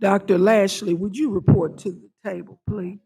Dr. Lashley, would you report to the table, please?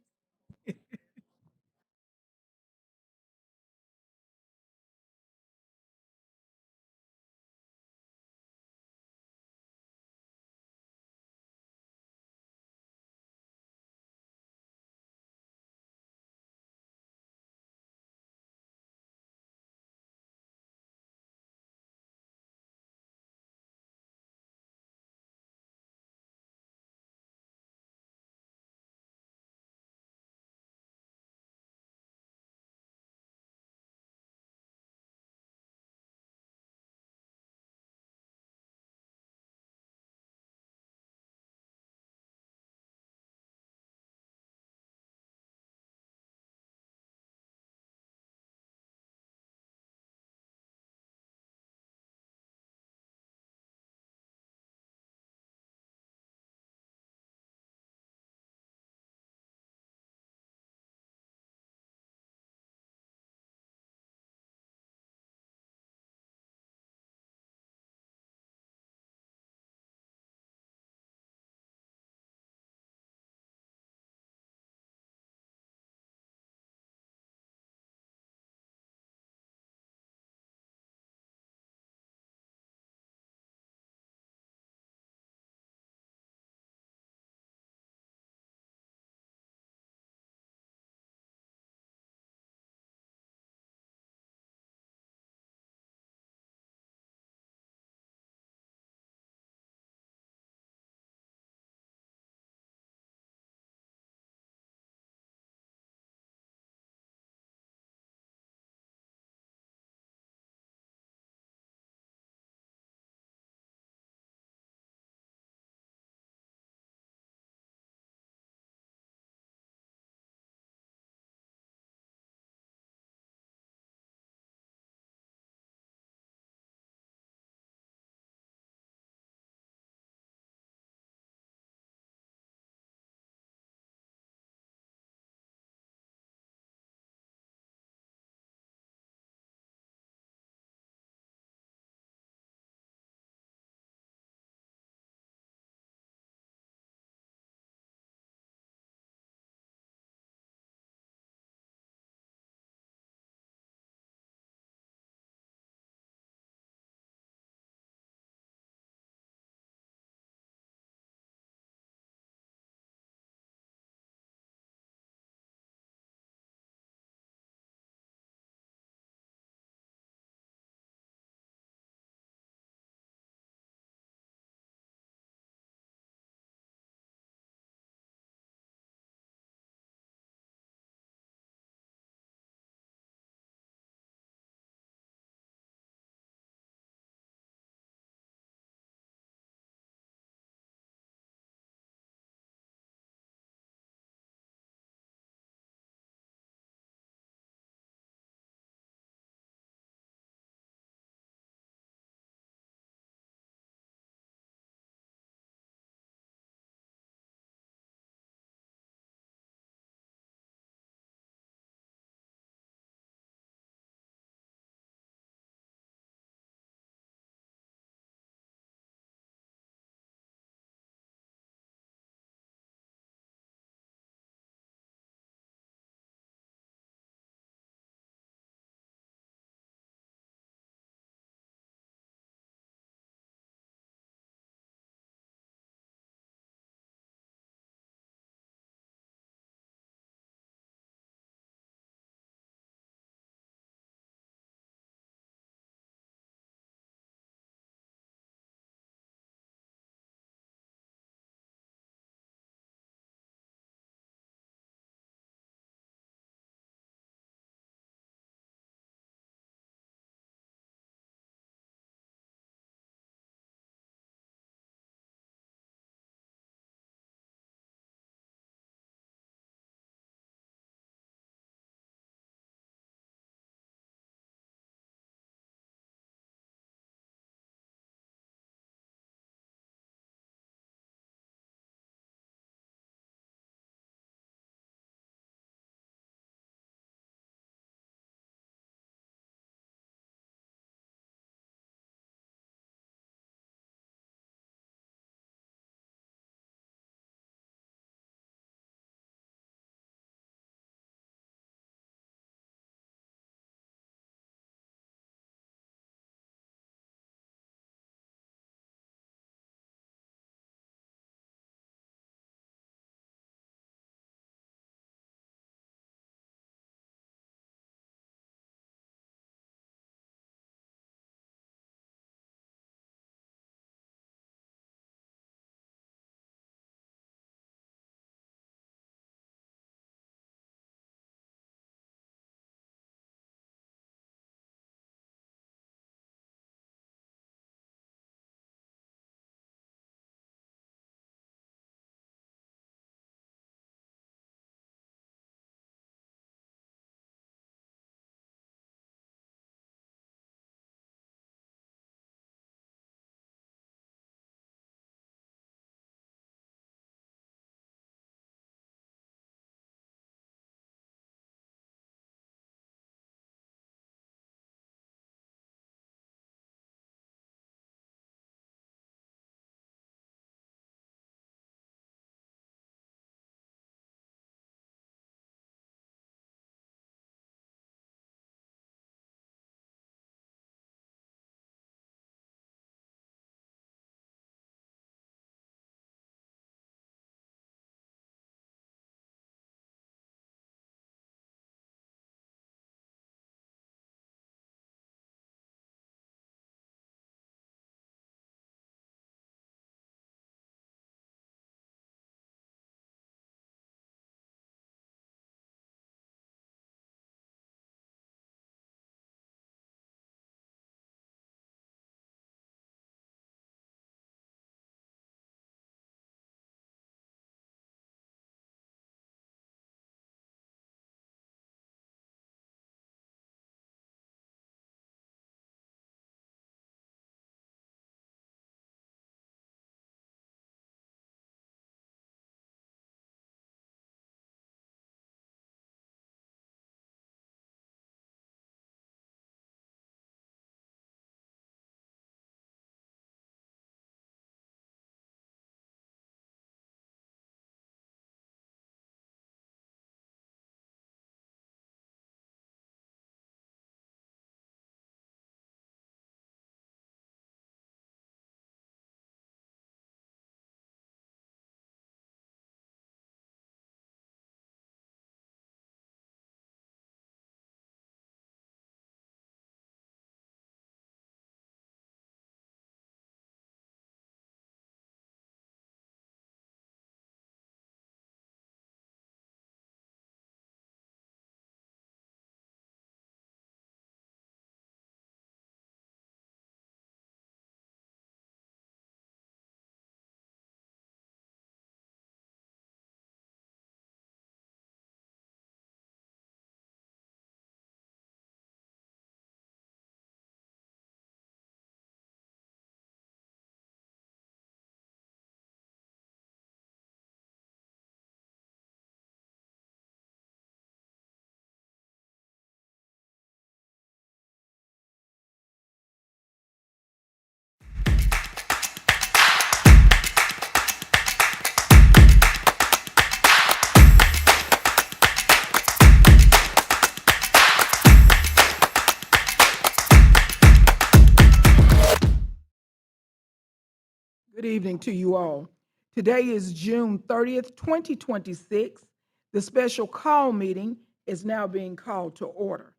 evening to you all. Today is June 30th, 2026. The special call meeting is now being called to order.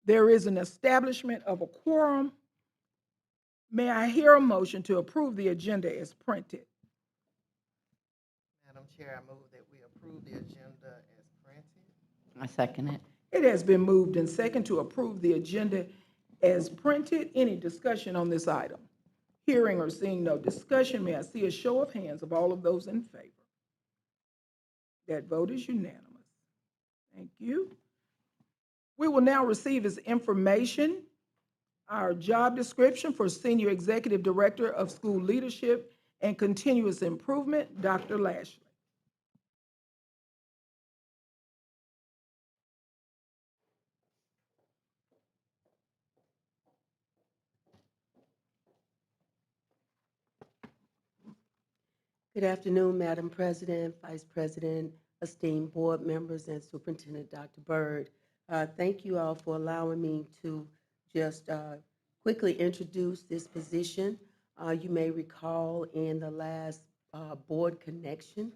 There is an establishment of a quorum. May I hear a motion to approve the agenda as printed? Madam Chair, I move that we approve the agenda as printed. I second it. It has been moved and second to approve the agenda as printed. Any discussion on this item? Hearing or seeing no discussion, may I see a show of hands of all of those in favor? That vote is unanimous. Thank you. We will now receive as information our job description for Senior Executive Director of School Leadership and Continuous Improvement, Dr. Lashley. Good afternoon, Madam President, Vice President, esteemed board members, and Superintendent Dr. Byrd. Thank you all for allowing me to just quickly introduce this position. You may recall in the last board connection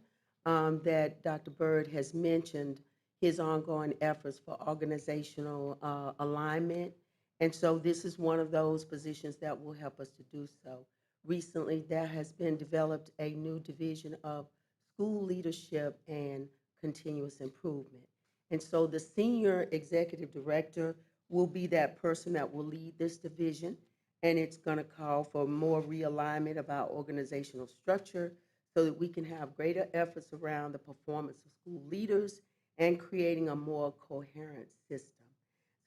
that Dr. Byrd has mentioned his ongoing efforts for organizational alignment. And so this is one of those positions that will help us to do so. Recently, there has been developed a new division of school leadership and continuous improvement. And so the senior executive director will be that person that will lead this division, and it's going to call for more realignment of our organizational structure so that we can have greater efforts around the performance of school leaders and creating a more coherent system.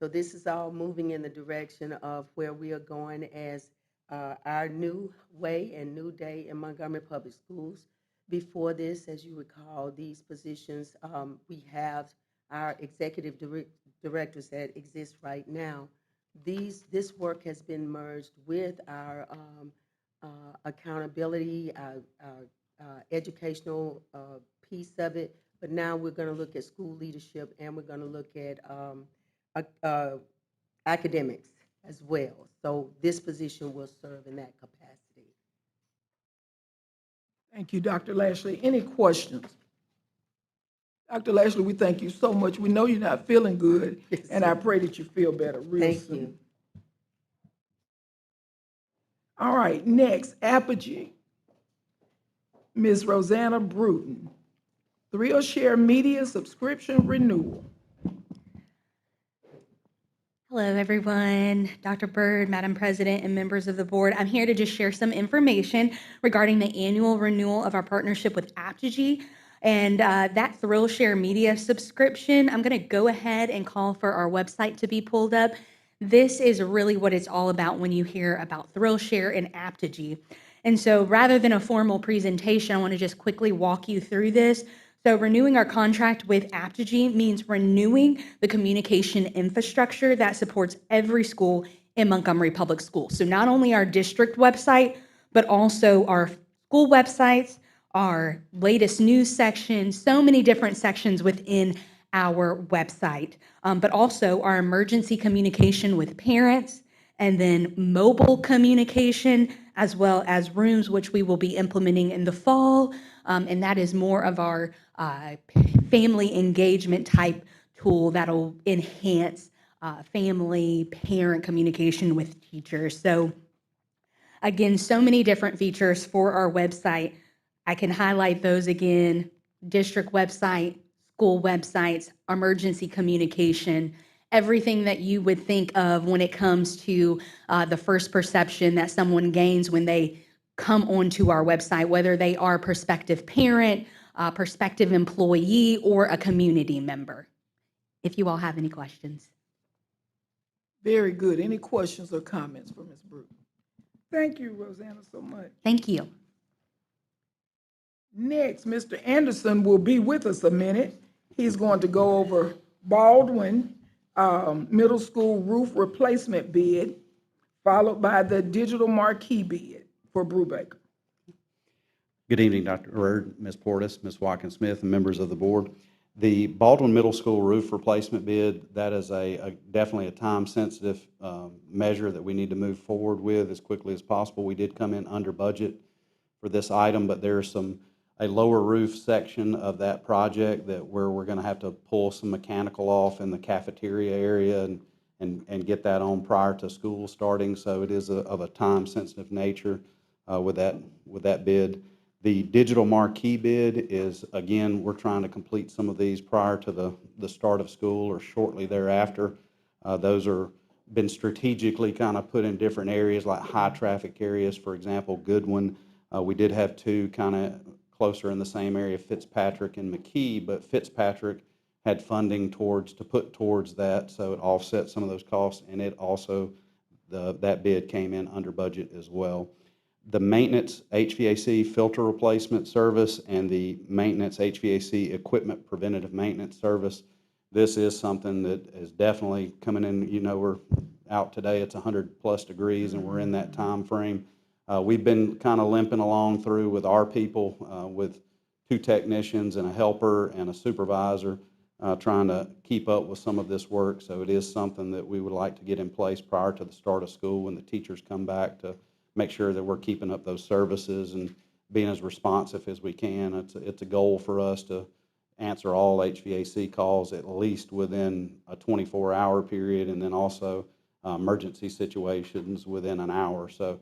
So this is all moving in the direction of where we are going as our new way and new day in Montgomery Public Schools. Before this, as you recall, these positions, we have our executive directors that exist right now. This work has been merged with our accountability, our educational piece of it, but now we're going to look at school leadership and we're going to look at academics as well. So this position will serve in that capacity. Thank you, Dr. Lashley. Any questions? Dr. Lashley, we thank you so much. We know you're not feeling good, Yes, and sir. I pray that you feel better real soon. Thank you. All right, next, Apogee. Ms. Rosanna Bruton, Thrillshare Media subscription renewal. Hello, everyone. Dr. Byrd, Madam President, and members of the board. I'm here to just share some information regarding the annual renewal of our partnership with Apogee and that Thrillshare Media subscription. I'm going to go ahead and call for our website to be pulled up. This is really what it's all about when you hear about Thrillshare and Apogee. And so rather than a formal presentation, I want to just quickly walk you through this. So renewing our contract with Apogee means renewing the communication infrastructure that supports every school in Montgomery Public Schools. So not only our district website, but also our school websites, our latest news section, so many different sections within our website, but also our emergency communication with parents, and then mobile communication, as well as rooms, which we will be implementing in the fall. And that is more of our family engagement type tool that'll enhance family parent communication with teachers. So again, so many different features for our website. I can highlight those again: district website, school websites, emergency communication, everything that you would think of when it comes to the first perception that someone gains when they come onto our website, whether they are a prospective parent, prospective employee, or a community member. If you all have any questions. Very good. Any questions or comments for Ms. Bruton? Thank you, Rosanna, so much. Thank you. Next, Mr. Anderson will be with us a minute. He's going to go over Baldwin Middle School roof replacement bid, followed by the digital marquee bid for Brubaker. Good evening, Dr. Byrd, Ms. Portis, Ms. Watkins-Smith, and members of the board. The Baldwin Middle School roof replacement bid, that is definitely a time-sensitive measure that we need to move forward with as quickly as possible. We did come in under budget for this item, but there's a lower roof section of that project where we're going to have to pull some mechanical off in the cafeteria area and get that on prior to school starting. So it is of a time-sensitive nature with that bid. The digital marquee bid is, again, we're trying to complete some of these prior to the start of school or shortly thereafter. Those are been strategically kind of put in different areas, like high-traffic areas, for example, Goodwin. We did have two kind of closer in the same area, Fitzpatrick and McKee, but Fitzpatrick had funding to put towards that, so it offset some of those costs, and it also, that bid came in under budget as well. The maintenance HVAC filter replacement service and the maintenance HVAC equipment preventative maintenance service, this is something that is definitely coming in. You know, we're out today, it's 100+ degrees, and we're in that time frame. We've been kind of limping along through with our people, with 2 technicians and a helper and a supervisor, trying to keep up with some of this work. So it is something that we would like to get in place prior to the start of school when the teachers come back, to make sure that we're keeping up those services and being as responsive as we can. It's a goal for us to answer all HVAC calls at least within a 24-hour period, and then also emergency situations within an hour. So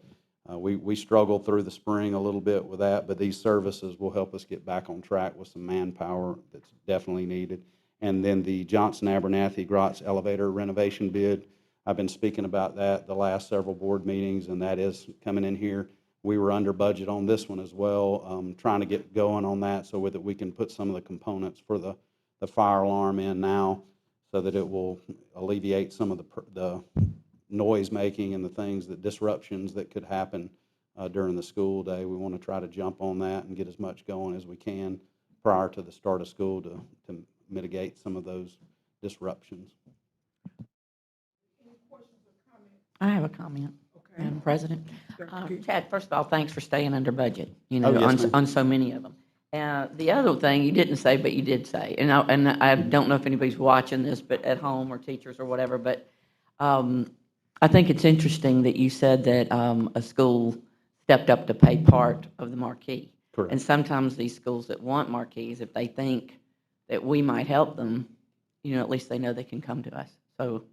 we struggled through the spring a little bit with that, but these services will help us get back on track with some manpower that's definitely needed. And then the Johnson Abernathy Grotz elevator renovation bid, I've been speaking about that the last several board meetings, and that is coming in here. We were under budget on this one as well, trying to get going on that so that we can put some of the components for the fire alarm in now, so that it will alleviate some of the noise making and the things, the disruptions that could happen during the school day. We want to try to jump on that and get as much going as we can prior to the start of school to mitigate some of those disruptions. I have a comment, Okay. Madam President. Dr. Key. Chad, first of all, thanks for staying under budget, Oh, yes, ma'am. on so many of them. The other thing you didn't say, but you did say, and I don't know if anybody's watching this, but at home or teachers or whatever, but I think it's interesting that you said that a school stepped up to pay part of the marquee. Correct. And sometimes these schools that want marquees, if they think that we might help them, at least they know they can come to us. So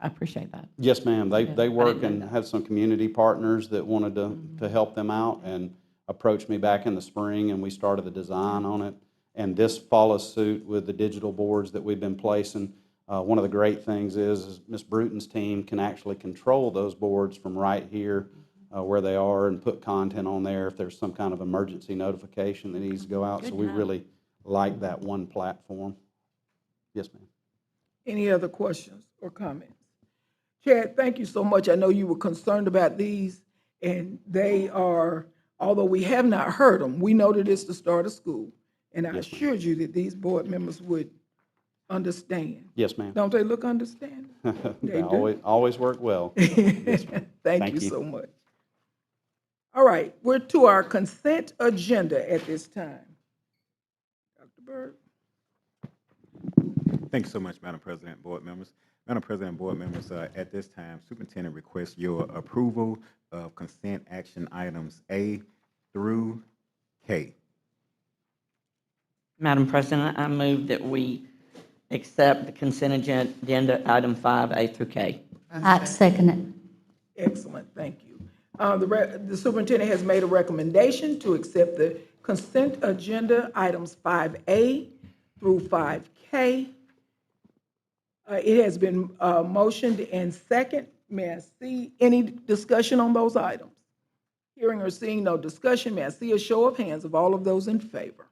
I appreciate that. Yes, ma'am. They I work didn't know and that. have some community partners that wanted to help them out and approached me back in the spring, and we started the design on it. And this follows suit with the digital boards that we've been placing. One of the great things is Ms. Bruton's team can actually control those boards from right here where they are and put content on there if there's some kind of emergency notification that needs to go out. Good So to we know. really like that one platform. Yes, ma'am. Any other questions or comments? Chad, thank you so much. I know you were concerned about these, and they are, although we have not heard them, we know that it's the start of school. And I Yes, ma'am. assured you that these board members would understand. Yes, ma'am. Don't they look understanding? They do. always work well. Yes, ma'am. Thank Thank you you. so much. All right, we're to our consent agenda at this time. Dr. Byrd? Thank you so much, Madam President, board members. Madam President, board members, at this time, Superintendent requests your approval of consent action items A through K. Madam President, I move that we accept the consent agenda, item 5A through K. I second it. Excellent, thank you. The superintendent has made a recommendation to accept the consent agenda items 5A through 5K. It has been motioned and second. May I see any discussion on those items? Hearing or seeing no discussion, may I see a show of hands of all of those in favor?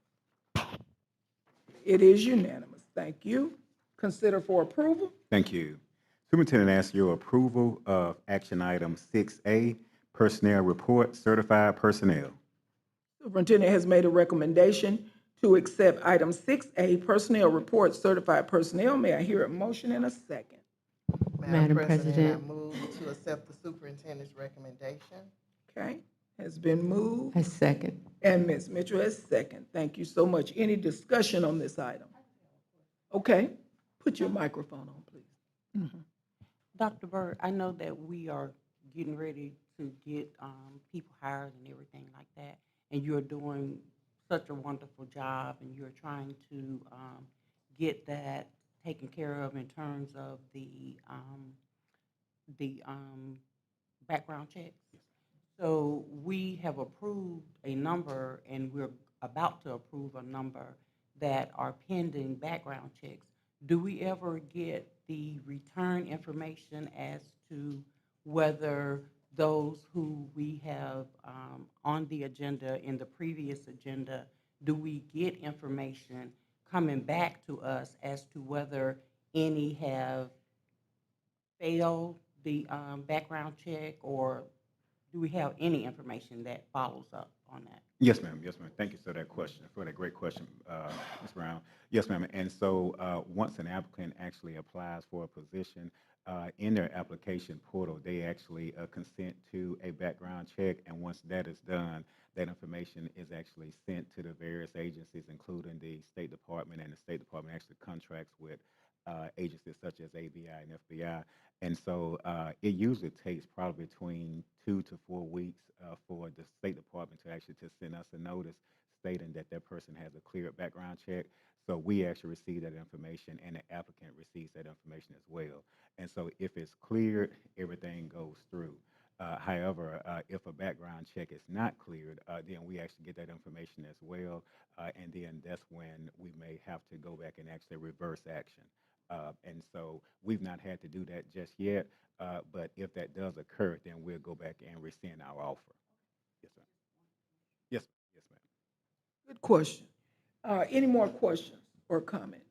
It is unanimous. Thank you. Consider for approval. Thank you. Superintendent asks your approval of action item 6A, personnel report, certified personnel. Superintendent has made a recommendation to accept item 6A, personnel report, certified personnel. May I hear a motion and a second? Madam Madam President, I President. move to accept the superintendent's recommendation. Okay, has been moved, I second. and Ms. Mitchell has second. Thank you so much. Any discussion on this item? Okay, put your microphone on, please. Dr. Byrd, I know that we are getting ready to get people hired and everything like that. and you're doing such a wonderful job, and you're trying to get that taken care of in terms of the background checks. So we have approved a number, and we're about to approve a number that are pending background checks. Do we ever get the return information as to whether those who we have on the agenda, in the previous agenda, do we get information coming back to us as to whether any have failed the background check, or do we have any information that follows up on that? Yes, ma'am. Yes, ma'am. Thank you for that question, for that great question, Ms. Brown. Yes, ma'am. And so once an applicant actually applies for a position, in their application portal, they actually consent to a background check. And once that is done, that information is actually sent to the various agencies, including the State Department, and the State Department actually contracts with agencies such as ABI and FBI. And so it usually takes probably between 2 to 4 weeks for the State Department to actually send us a notice stating that that person has a cleared background check. So we actually receive that information, and the applicant receives that information as well. And so if it's cleared, everything goes through. However, if a background check is not cleared, then we actually get that information as well, and then that's when we may have to go back and actually reverse action. And so we've not had to do that just yet, but if that does occur, then we'll go back and rescind our offer. Yes, sir. Yes, yes, ma'am. Good question. Any more questions or comments?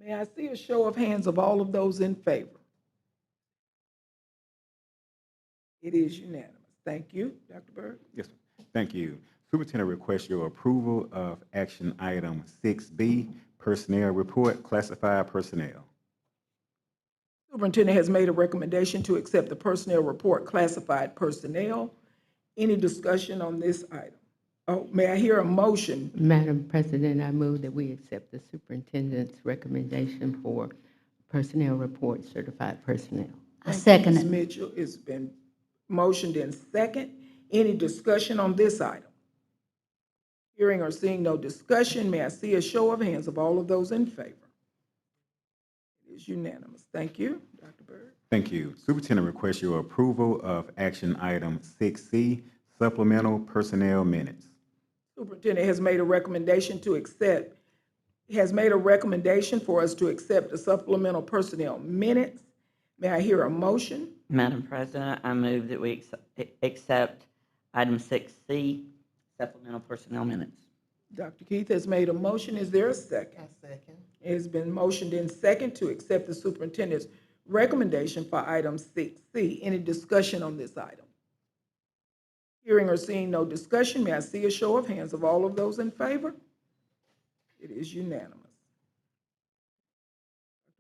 May I see a show of hands of all of those in favor? It is unanimous. Thank you, Dr. Byrd. Yes, sir. Thank you. Superintendent requests your approval of action item 6B, personnel report, classified personnel. Superintendent has made a recommendation to accept the personnel report, classified personnel. Any discussion on this item? Oh, may I hear a motion? Madam President, I move that we accept the superintendent's recommendation for personnel report, certified personnel. I Thank you, second Ms. it. Mitchell, it's been motioned in second. Any discussion on this item? Hearing or seeing no discussion, may I see a show of hands of all of those in favor? It is unanimous. Thank you, Dr. Byrd. Thank you. Superintendent requests your approval of action item 6C, supplemental personnel minutes. Superintendent has made a recommendation to accept, has made a recommendation for us to accept the supplemental personnel minutes. May I hear a motion? Madam President, I move that we accept item 6C, supplemental personnel minutes. Dr. Keith has made a motion. Is there a second? I second. It has been motioned in second to accept the superintendent's recommendation for item 6C. Any discussion on this item? Hearing or seeing no discussion, may I see a show of hands of all of those in favor? It is unanimous.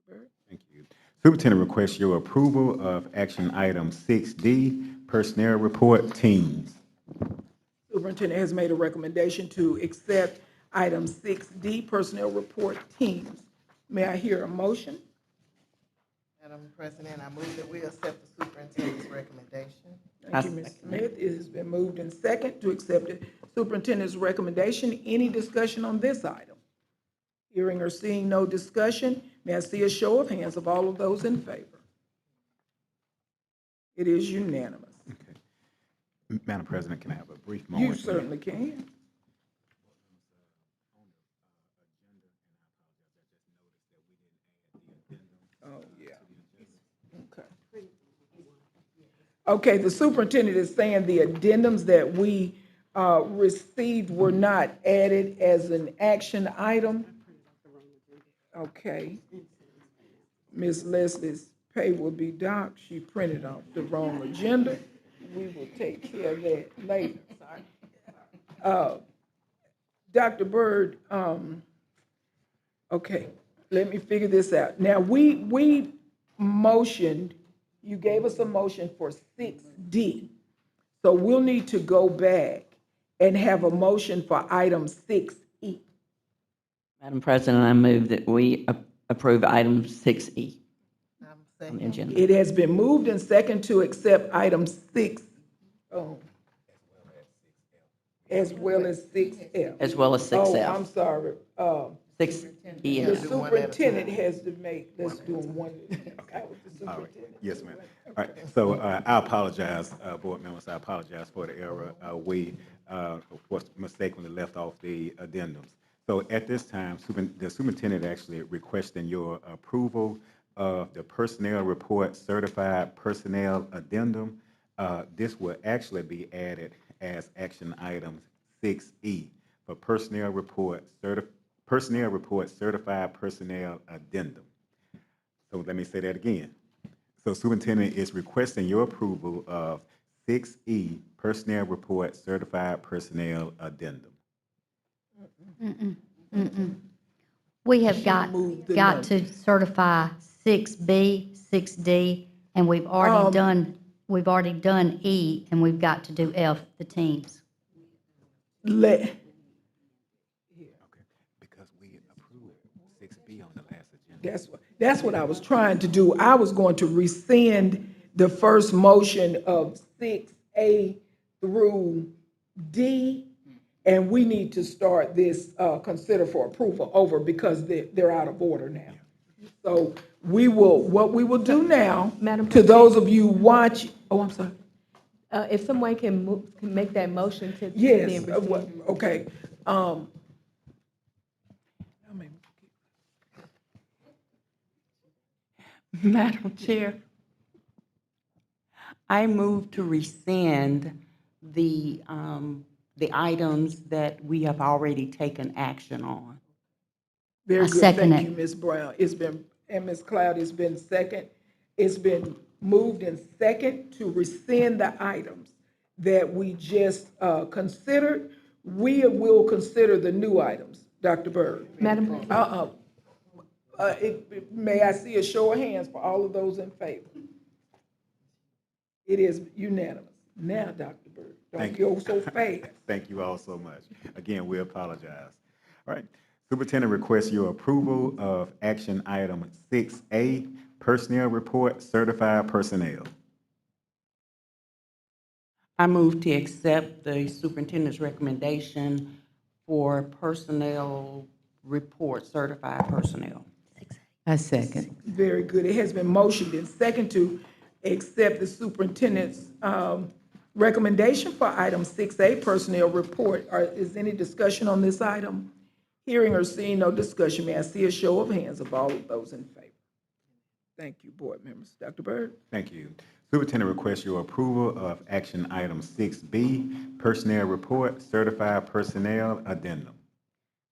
Dr. Byrd? Thank you. Superintendent requests your approval of action item 6D, personnel report, teams. Superintendent has made a recommendation to accept item 6D, personnel report teams. May I hear a motion? Madam President, I move that we accept the superintendent's recommendation. Thank you, Ms. Smith. It has been moved in second to accept the superintendent's recommendation. Any discussion on this item? Hearing or seeing no discussion, may I see a show of hands of all of those in favor? It is unanimous. Okay. Madam President, can I have a brief moment? You certainly can. Oh, yeah. Okay. Okay, the superintendent is saying the addendums that we received were not added as an action item. Okay. Ms. Leslie's pay will be docked. She printed off the wrong agenda. We will take care of that later. Dr. Byrd, okay, let me figure this out. Now, we motioned, you gave us a motion for 6D. So we'll need to go back and have a motion for item 6E. Madam President, I move that we approve item 6E. I'm on the agenda. It has been moved and second to accept item 6, as well as 6F. As well as Oh, 6F. I'm sorry. 6E The and F. do one at a superintendent time. has to make, let's do them one. I was the All right, superintendent. yes, ma'am. All right, so I apologize, board members, I apologize for the error. We, of course, mistakenly left off the addendums. So at this time, the superintendent actually requesting your approval of the personnel report certified personnel addendum. This will actually be added as action item 6E for personnel report certified personnel addendum. So let me say that again. So superintendent is requesting your approval of 6E personnel report certified personnel addendum. We have got moved the got to certify 6B, 6D, and we've already done E, and we've got to do F, the teams. Let, Okay, because we approved 6B on the last agenda. that's what I was trying to do. I was going to rescind the first motion of 6A through D, and we need to start this, consider for approval over because they're out of order now. So what we will do now, Madam to those of you watch, oh, I'm sorry. If someone can make that motion to. Yes, okay. Madam Chair, I move to rescind the items that we have already taken action on. Very I good, second thank it. you, Ms. Brown. And Ms. Cloud, it's been second. It's been moved and second to rescind the items that we just considered. We will consider the new items, Dr. Byrd. Madam, May I see a show of hands for all of those in favor? It is unanimous. Now, Dr. Byrd, don't Thank go so fast. Thank you all so much. Again, we apologize. All right, superintendent requests your approval of action item 6A, personnel report certified personnel. I move to accept the superintendent's recommendation for personnel report, certified personnel. I second. Very good. It has been motioned and second to accept the superintendent's recommendation for item 6A, personnel report. Is any discussion on this item? Hearing or seeing no discussion, may I see a show of hands of all of those in favor? Thank you, board members. Dr. Byrd? Thank you. Superintendent requests your approval of action item 6B, personnel report certified personnel addendum.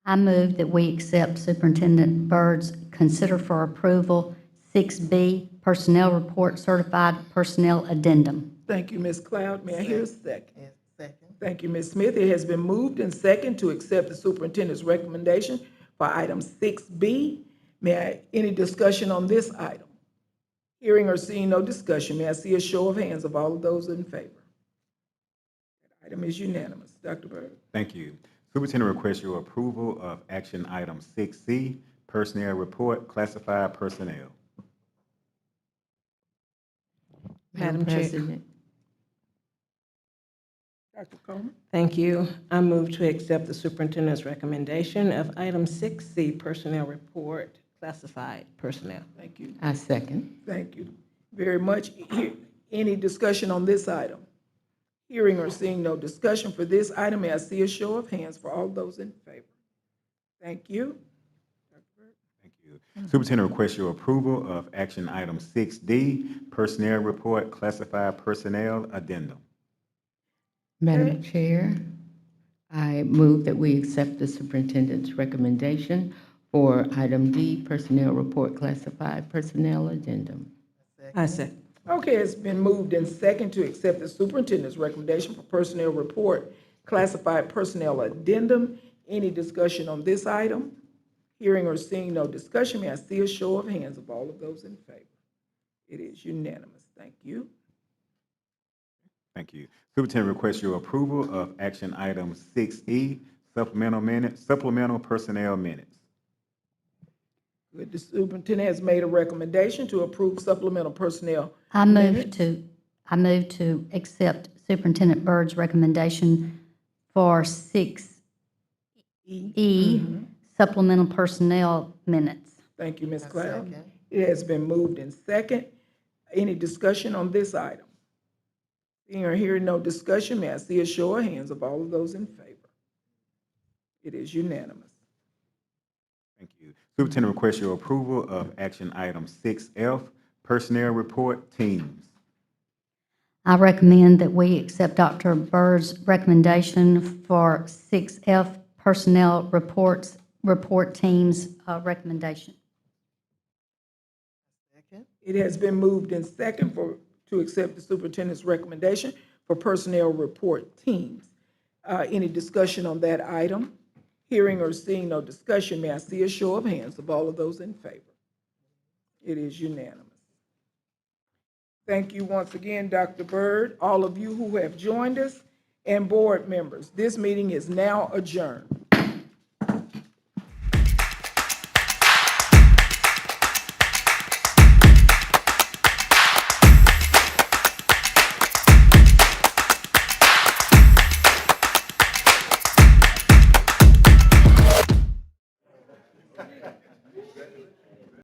I move that we accept Superintendent Byrd's consider for approval 6B, personnel report certified personnel addendum. Thank you, Ms. Cloud. May I hear a second? And second. Thank you, Ms. Smith. It has been moved and second to accept the superintendent's recommendation for item 6B. Any discussion on this item? Hearing or seeing no discussion, may I see a show of hands of all of those in favor? That item is unanimous. Dr. Byrd? Thank you. Superintendent requests your approval of action item 6C, personnel report classified personnel. Madam President. Dr. Coleman? Thank you. I move to accept the superintendent's recommendation of item 6C, personnel report, classified personnel. Thank you. I second. Thank you very much. Any discussion on this item? Hearing or seeing no discussion for this item, may I see a show of hands for all those in favor? Thank you. Thank you. Superintendent requests your approval of action item 6D, personnel report classified personnel addendum. Madam Chair, I move that we accept the superintendent's recommendation for item D, personnel report classified personnel addendum. I second. Okay, it's been moved and second to accept the superintendent's recommendation for personnel report, classified personnel addendum. Any discussion on this item? Hearing or seeing no discussion, may I see a show of hands of all of those in favor? It is unanimous. Thank you. Thank you. Superintendent requests your approval of action item 6E, supplemental personnel minutes. Good. The superintendent has made a recommendation to approve supplemental personnel. I move minutes. to accept Superintendent Byrd's recommendation for 6E supplemental personnel minutes. Thank you, Ms. I Cloud. second. It has been moved in second. Any discussion on this item? Seeing or hearing no discussion, may I see a show of hands of all of those in favor? It is unanimous. Thank you. Superintendent requests your approval of action item 6F, personnel report teams. I recommend that we accept Dr. Byrd's recommendation for 6F personnel report teams recommendation. Second. It has been moved in second to accept the superintendent's recommendation for personnel report teams. Any discussion on that item? Hearing or seeing no discussion, may I see a show of hands of all of those in favor? It is unanimous. Thank you once again, Dr. Byrd, all of you who have joined us, and board members. This meeting is now adjourned.